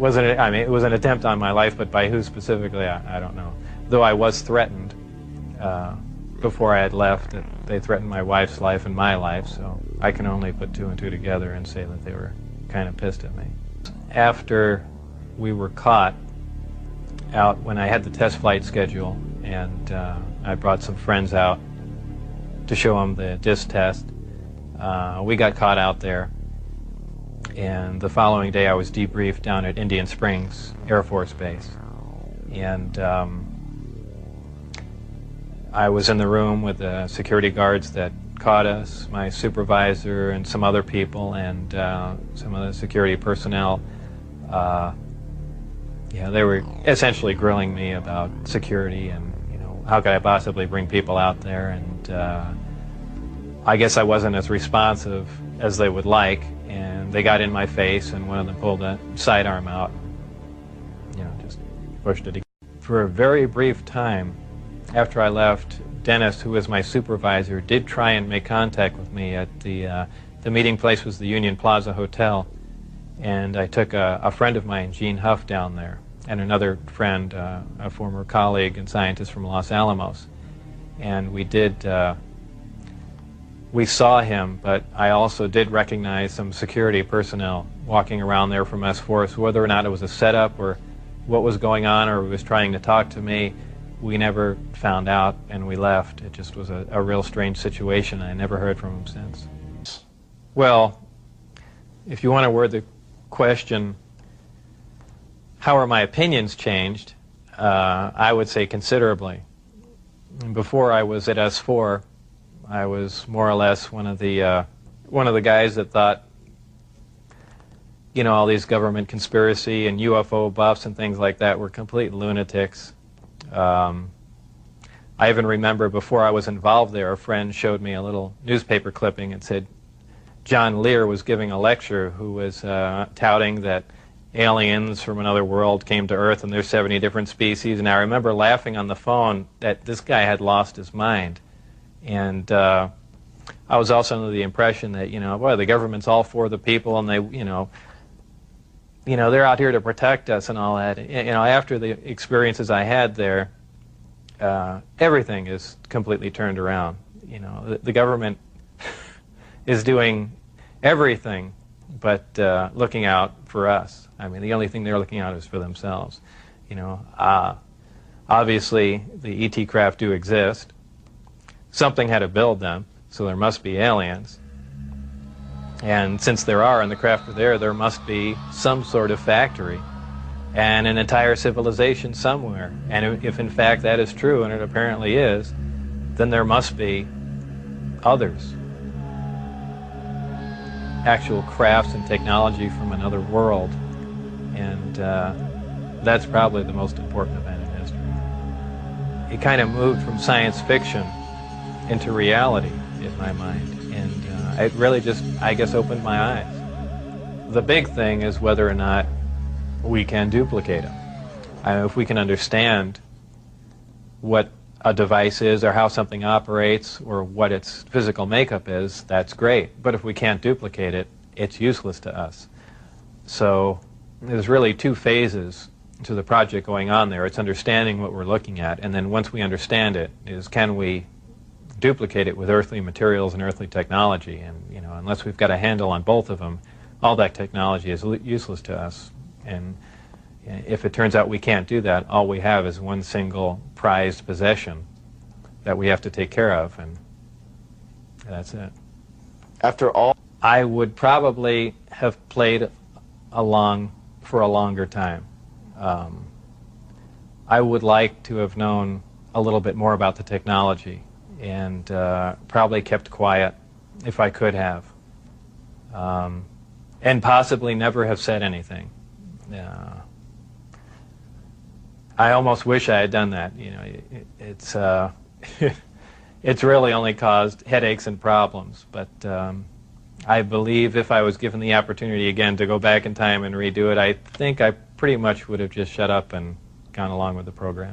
I mean, it was an attempt on my life, but by who specifically, I don't know. Though I was threatened before I had left. They threatened my wife's life and my life, so I can only put two and two together and say that they were kind of pissed at me. After we were caught out, when I had the test flight schedule, and I brought some friends out to show them the disc test, we got caught out there. And the following day I was debriefed down at Indian Springs Air Force Base. And I was in the room with the security guards that caught us, my supervisor and some other people, and some of the security personnel. Yeah, they were essentially grilling me about security and, you know, how could I possibly bring people out there. And I guess I wasn't as responsive as they would like. And they got in my face, and one of them pulled a sidearm out, you know, just pushed it again. For a very brief time after I left, Dennis, who was my supervisor, did try and make contact with me at the meeting place was the Union Plaza Hotel, and I took a friend of mine, Gene Huff, down there, and another friend, a former colleague and scientist from Los Alamos, and we saw him, but I also did recognize some security personnel walking around there from S4. So whether or not it was a setup or what was going on or he was trying to talk to me, we never found out, and we left. It just was a real strange situation. I never heard from him since. Well, if you want to word the question, how are my opinions changed? I would say considerably. Before I was at S4, I was more or less one of the guys that thought, you know, all these government conspiracy and UFO buffs and things like that were complete lunatics. I even remember before I was involved there, a friend showed me a little newspaper clipping and said John Lear was giving a lecture who was touting that aliens from another world came to Earth and there's 70 different species. And I remember laughing on the phone that this guy had lost his mind. And I was also under the impression that, you know, boy, the government's all for the people, and they, you know, they're out here to protect us and all that. You know, after the experiences I had there, everything is completely turned around. You know, the government is doing everything but looking out for us. I mean, the only thing they're looking out is for themselves. You know, obviously the ET craft do exist. Something had to build them, so there must be aliens. And since there are, and the craft are there must be some sort of factory and an entire civilization somewhere. And if in fact that is true, and it apparently is, then there must be others. Actual crafts and technology from another world. And that's probably the most important event in history. It kind of moved from science fiction into reality in my mind, and it really just, I guess, opened my eyes. The big thing is whether or not we can duplicate them. If we can understand what a device is or how something operates or what its physical makeup is, that's great. But if we can't duplicate it, it's useless to us. So there's really two phases to the project going on there. It's understanding what we're looking at, and then once we understand it, is can we duplicate it with earthly materials and earthly technology. And, you know, unless we've got a handle on both of them, all that technology is useless to us. And if it turns out we can't do that, all we have is one single prized possession that we have to take care of, and that's it. After all, I would probably have played along for a longer time. I would like to have known a little bit more about the technology, and probably kept quiet if I could have, and possibly never have said anything. I almost wish I had done that. You know, it's it's really only caused headaches and problems. But I believe if I was given the opportunity again to go back in time and redo it, I think I pretty much would have just shut up and gone along with the program.